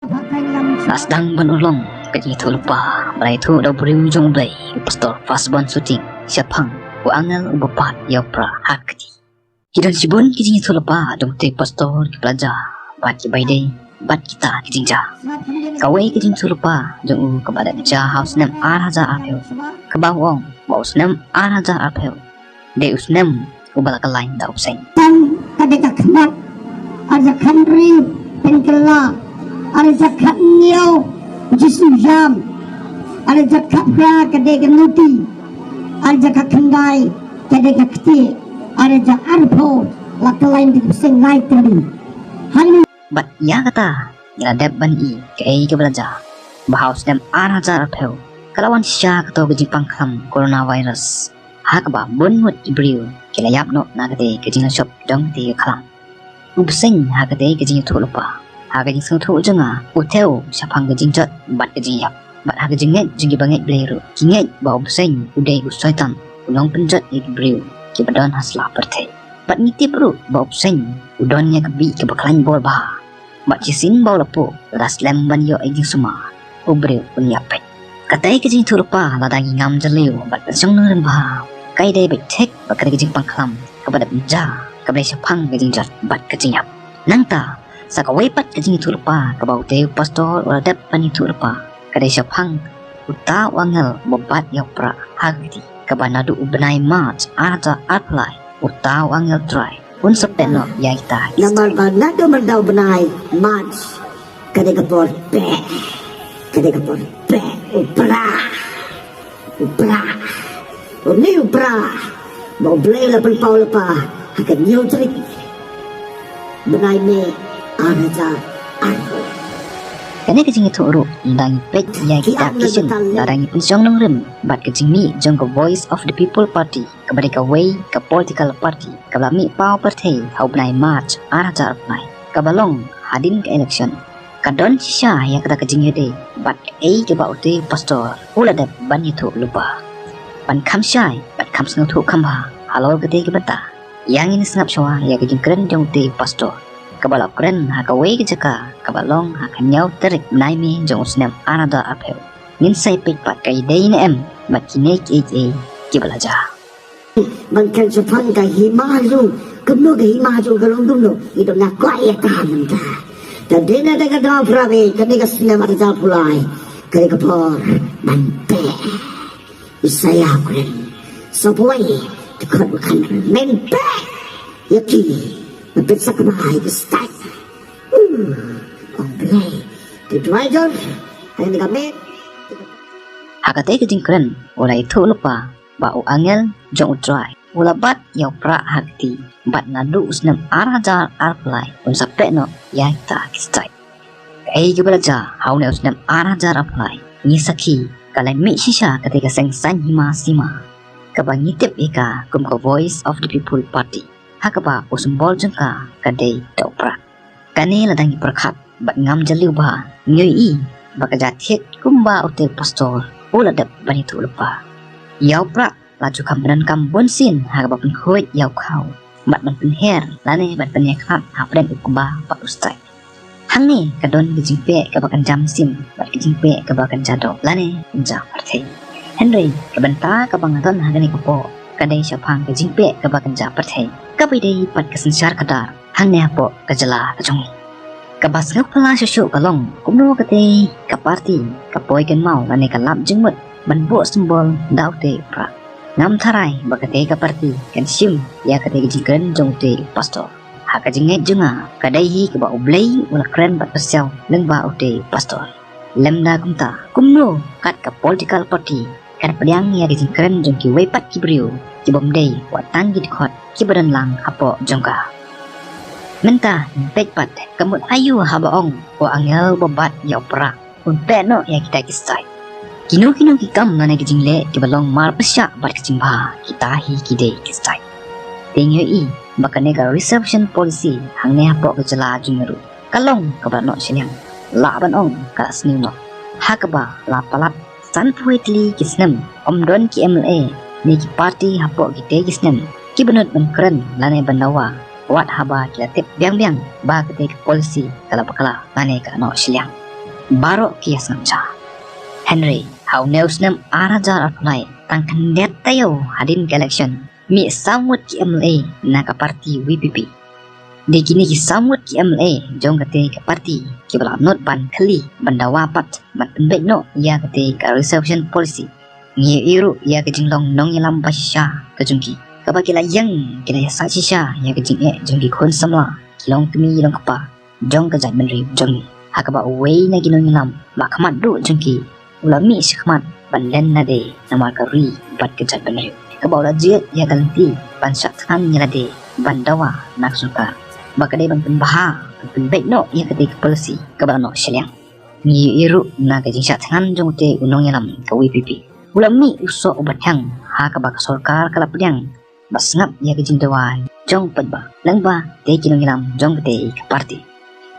Nasdang banulong kajing iathuhlypa Blei thu da briew jong Blei pastor fasban suting shaphang u angal u bapat yaw prah hakati hidan sibun kajing iathuhlypa dong te pastor ki pelajar bat ki baidei bat kita kajing ja kawai kajing iathuhlypa jong u kepada ja house nem 8,000 apel kebawong bau nem 8,000 apel de usnem u balaka lain da upseng tan kadeka khnat ada khandri penkela ada zakat niau jisu jam ada zakat pra kadeka nuti ada zakat kendai kadeka kti ada zakat arpo lakalain di pusing naik tadi hari bat ya kata ila deb ban i ke belajar bahaus dem 8,000 apel kalawan sya kato kajing pangkham coronavirus hakba bunmut briew kilayap no nagade kajing shop dong ti khalam ubseng hakade kajing iathuhlypa hakajing sengthu jenga uteu shaphang kajing jot bat kajing yap bat hakajing nget jingi banget Blei ru kinget ba ubseng udei usaitan ulong penjot i briew ki badon hasla perthe bat ngitip ru ba ubseng udonnya kebi ke bakalan bol bah bat cisin bau lapu las lem ban yo ejing suma briew pun yapet katai kajing iathuhlypa ladangi ngam jaliu bat song nurem bah kai dei bet tek bakare kajing pangklam kepada penja kepada shaphang kajing jot bat kajing yap nangta sakawai pat kajing iathuhlypa kabau te pastor uladap pan iathuhlypa kadai shaphang uta wangal bobat yaw prah hagti kabanadu ubenai march ada apply uta wangal try pun sepeno ya kita namar banado merdau benai march kadeka por pe upra ni upra mau Blei la pau lepa akan niu trik benai me araja arpo kane kajing iathuhru ndangi pet ya kita kisun ladangi pensiong nongrem bat kajing mi jong voice of the people party kabari ka way ka political party kabami pau partai hau benai march araja arpai kabalong hadin ke election kadon sisha ya kata kajing yede bat ke ba uti pastor uladap ban iathuhlypa ban kam syai bat kam sengthu kamba halol gede ke bata yang ini sengap syawa ya kajing keren jong te pastor kabalap keren hakawai kejaka kabalong hakanyau terik naimi jong usnem anada apel min sai pek pat kai dei na em bat kine ke ki belajar bangkan shaphang ka himaju kumno ka himaju galong dumno itu nak kuai ka menta dan dena daga da prawe kadeka sinem ada pulai kadeka por mante isaya kren sapoi dekat bukan mente yaki bisa kemahai bestak Blei di driver yang dikamit hakate kajing keren ula iathuhlypa ba u angel jong utrai ula bat yaw prah hakti bat nadu usnem 8,000 arplai un sapeno ya kita kistai ke belajar hau ne usnem 8,000 arplai ni saki kalai mi shisha ketika sengsan hima sima kabangi tip ika kum ko voice of the people party hakaba usumbol jengka kadai daw prah kane ladangi perkhat bat ngam jaliu ba ngei i bakaja thiet kumba ute pastor uladap ban iathuhlypa yaw prah laju kambenan kam bonsin hakaba pen khoi yaw khau bat ban pen her lane bat pen yakhat hapden ukba pak ustai hangne kadon kajing pe kabakan jam sim bat kajing pe kabakan jado lane ja parthei henry kabanta kabangaton hagani kapo kadai shaphang kajing pe kabakan ja parthei kabai dei pat kasensyar kadar hangne apo kajala kajong kabas ngap pala shushu kalong kumno kate kaparti kapoi kan mau lane kalap jengmut ban bo simbol daute prah ngam tharai bakate kaparti kan sim ya kate kajing keren jong te pastor hakajing ngai junga kadai hi ka ba Blei ula keren bat pasyaw leng ba ute pastor lemda kumta kumno kat ka political party kan pediang ya kajing keren jong ki weipat ki briew ki bomdei wa tangi khot ki badan lang apo jongka menta pek pat kamut ayu habaong o angel bobat yaw prah un peno ya kita kistai kino ki kam nane kajing le ki balong mar pasya bat kajing ba kita hi ki dei kistai tengyo i bakane ka reception policy hangne apo kajala jungaru kalong kabano sinyang laban ong ka snino hakaba la palat san puitli kisnem omdon ki MLA ni ki party hapo ki te kisnem ki benut ban keren lane banawa wat haba kilatip biang-biang ba kete polisi kala bakala lane ka no silyang Barok kias ngamca. Henry, how news nam arajar apply tangkan net tayo hadin election. Mi samut ki MLA na ka parti WPP. Di kini ki samut ki MLA jong kate ka parti ki bala not ban kali banda wapat ban penbet no ya kate ka reservation policy. Ngi iru ya ke jinglong nong yalam pasya ka jungki. Ka ba kila yang kila ya sa sisya ya ke jing jungki khon samla kilong kemi long kapa jong ka jai menri jong. Ha ka ba wei na ginong yalam ma khamat du jungki. Ula mi sikmat ban len na de namar ka ri bat ka jai menri. Ka ba ula jiet ya kalanti ban syakhan ya de ban dawa nak suka. Ba ka de ban penbaha penbet no ya kate ka policy ka ba no syaliang. Ngi iru na ka jing syakhan jong te unong yalam ka WPP. Ulam mi usok ubatang ha ka baka sorkar kalapyang basngap ya ke jindawan jong padba langba te kinong ilam jong te ka party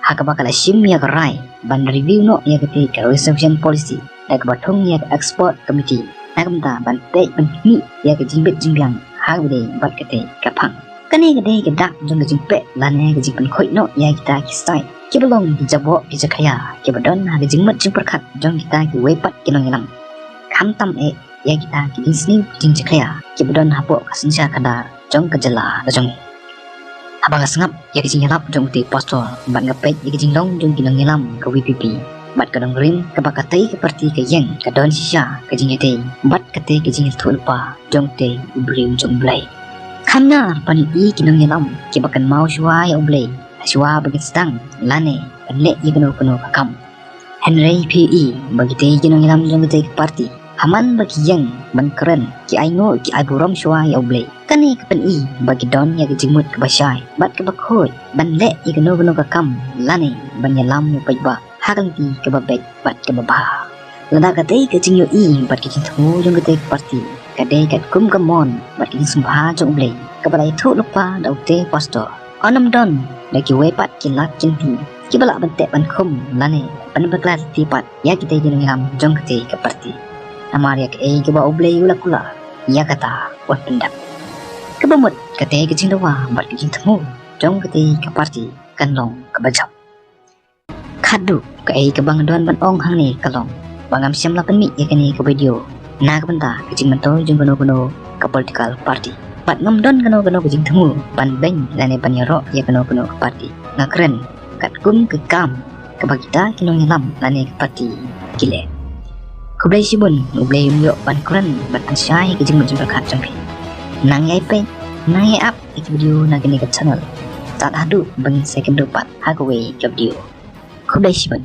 ha ka baka la sim ya ka rai ban review no ya ke te ka reservation policy da ka bathong ya ka export committee na ka mta ban te ban mi ya ke jingbet jingbyang ha ka de bat ke te ka phang kani ka de ka dak jong ka jingpe lane ka jingpan khoi no ya kita ki sai ki belong ki jabo ki jakaya ki badon ha ka jingmat jing perkhat jong kita ki wepat kinong ilam Kamtam ya kita kini sini jing cekaya kibadon hapo kasenja kada jong kejala jong abang sengap ya kijing yalap jong ti postor bat ngapet ya kijing long jong kinong yalam ke WPP bat kadong green ke bakatai ke parti ke yang kadon sisya kijing yate bat kate kijing iathuhlypa jong te briew jong Blei kamna pani i kinong yalam ki bakan mau shwa ya Blei shwa bagit sedang lane penlek ya keno kakam Henry PE bagi te kinong yalam jong te parti Haman bagi yang ban keren ki aingo ki aiburom shwa ya Blei kani kapan i bagi don ya jimut ke basyai bat ke bakhoi ban le i keno ka kam lane ban yalam mu paiba hakan ti ke babek bat ke baba lada ka te ke jingyo i bat ke jinthu jong te parti ka de kat kum kamon bat ke sumpha jong Blei ka balai thu lupa dau te pastor onam don da ki we pat ki lak kinti ki bala ban te ban khum lane ban baklas ti pat ya ki te jing ngam jong te ke parti Amaria ke ke ba Blei ula kula ya kata wat pendak kebamut kate ke jindawa bat ke jintmu jong kate ke parti kanlong ke bajap khadu ke bang don ban ong hang ni kalong bangam siam la penmi ya kani ke video na ke benta ke jing manto jong kono ke political party bat ngam don kono ke jintmu ban beng lane ban yaro ya kono ke party ngakren kat kum ke kam ke bagita kinong yalam lane ke party kile Blei sibun, Blei umyo ban keren ban ansyai ke jing jing berkat jongpi. Nang yai pe, nang yai up iki video na gini ke channel. Tat hadu bangin second dupat hagaway ke video. Blei sibun.